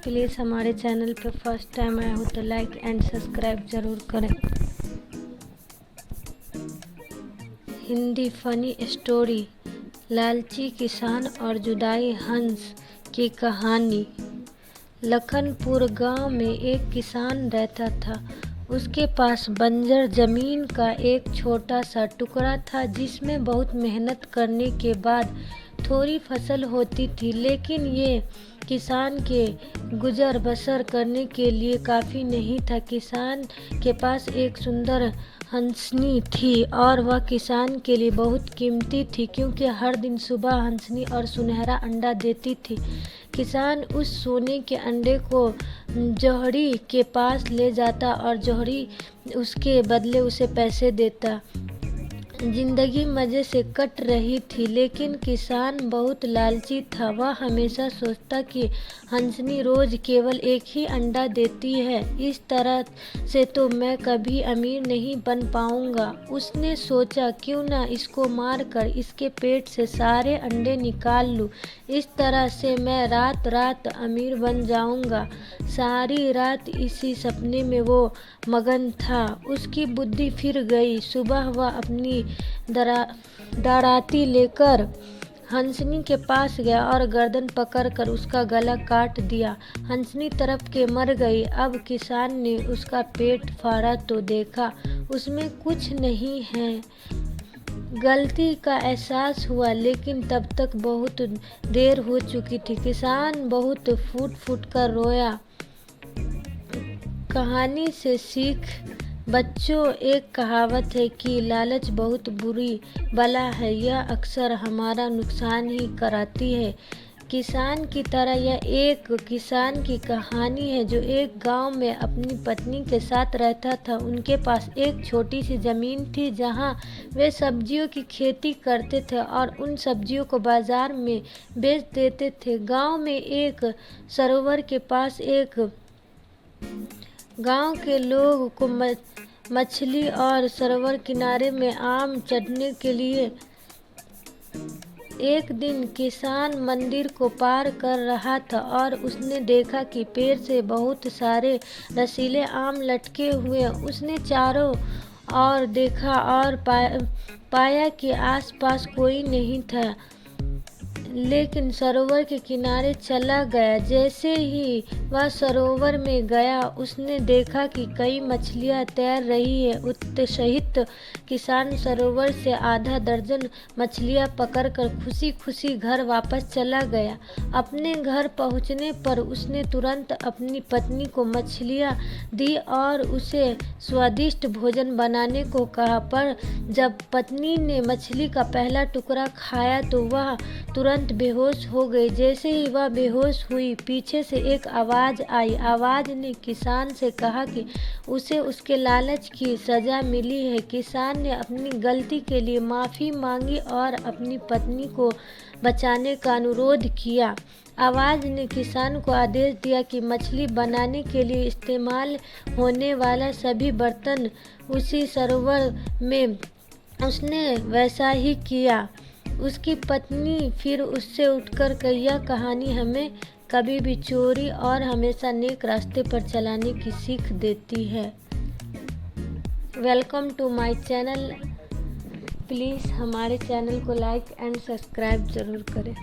Please हमारे channel पे first time आए हो तो लाइक एंड सब्सक्राइब ज़रूर करें। हिंदी फनी स्टोरी लालची किसान और जुदाई हंस की कहानी। लखनपुर गांव में एक किसान रहता था। उसके पास बंजर ज़मीन का एक छोटा सा टुकड़ा था जिसमें बहुत मेहनत करने के बाद थोड़ी फसल होती थी, लेकिन ये किसान के गुजर बसर करने के लिए काफ़ी नहीं था। किसान के पास एक सुंदर हंसनी थी और वह किसान के लिए बहुत कीमती थी क्योंकि हर दिन सुबह हंसनी और सुनहरा अंडा देती थी। किसान उस सोने के अंडे को जौहरी के पास ले जाता और जौहरी उसके बदले उसे पैसे देता। जिंदगी मज़े से कट रही थी, लेकिन किसान बहुत लालची था। वह हमेशा सोचता कि हंसनी रोज केवल एक ही अंडा देती है, इस तरह से तो मैं कभी अमीर नहीं बन पाऊंगा। उसने सोचा क्यों ना इसको मारकर इसके पेट से सारे अंडे निकाल लूं, इस तरह से मैं रात रात अमीर बन जाऊंगा। सारी रात इसी सपने में वो मगन था। उसकी बुद्धि फिर गई। सुबह वह अपनी दराती लेकर हंसनी के पास गया और गर्दन पकड़कर उसका गला काट दिया। हंसनी तड़प के मर गई। अब किसान ने उसका पेट फाड़ा तो देखा उसमें कुछ नहीं है। गलती का एहसास हुआ, लेकिन तब तक बहुत देर हो चुकी थी। किसान बहुत फूट फूट कर रोया। कहानी से सीख बच्चों, एक कहावत है कि लालच बहुत बुरी बला है, यह अक्सर हमारा नुकसान ही कराती है। किसान की तरह यह एक किसान की कहानी है जो एक गांव में अपनी पत्नी के साथ रहता था। उनके पास एक छोटी सी ज़मीन थी जहां वे सब्जियों की खेती करते थे और उन सब्जियों को बाजार में बेच देते थे। गांव में एक सरोवर के पास गांव के लोग को मछली और सरोवर किनारे में आम चढ़ने के लिए। एक दिन किसान मंदिर को पार कर रहा था और उसने देखा कि पेड़ से बहुत सारे रसीले आम लटके हुए। उसने चारों ओर देखा और पाया कि आसपास कोई नहीं था, लेकिन सरोवर के किनारे चला गया। जैसे ही वह सरोवर में गया उसने देखा कि कई मछलियां तैर रही है। उत्साहित किसान सरोवर से आधा दर्जन मछलियां पकड़कर खुशी खुशी घर वापस चला गया। अपने घर पहुंचने पर उसने तुरंत अपनी पत्नी को मछलियां दी और उसे स्वादिष्ट भोजन बनाने को कहा, पर जब पत्नी ने मछली का पहला टुकड़ा खाया तो वह तुरंत बेहोश हो गई। जैसे ही वह बेहोश हुई, पीछे से एक आवाज आई। आवाज ने किसान से कहा कि उसे उसके लालच की सजा मिली है। किसान ने अपनी गलती के लिए माफी मांगी और अपनी पत्नी को बचाने का अनुरोध किया। आवाज ने किसान को आदेश दिया कि मछली बनाने के लिए इस्तेमाल होने वाला सभी बर्तन उसी सरोवर में। उसने वैसा ही किया। उसकी पत्नी फिर उससे उठकर कही, यह कहानी हमें कभी भी चोरी और हमेशा नेक रास्ते पर चलाने की सीख देती है। Welcome to my channel. Please हमारे चैनल को लाइक एंड सब्सक्राइब ज़रूर करें।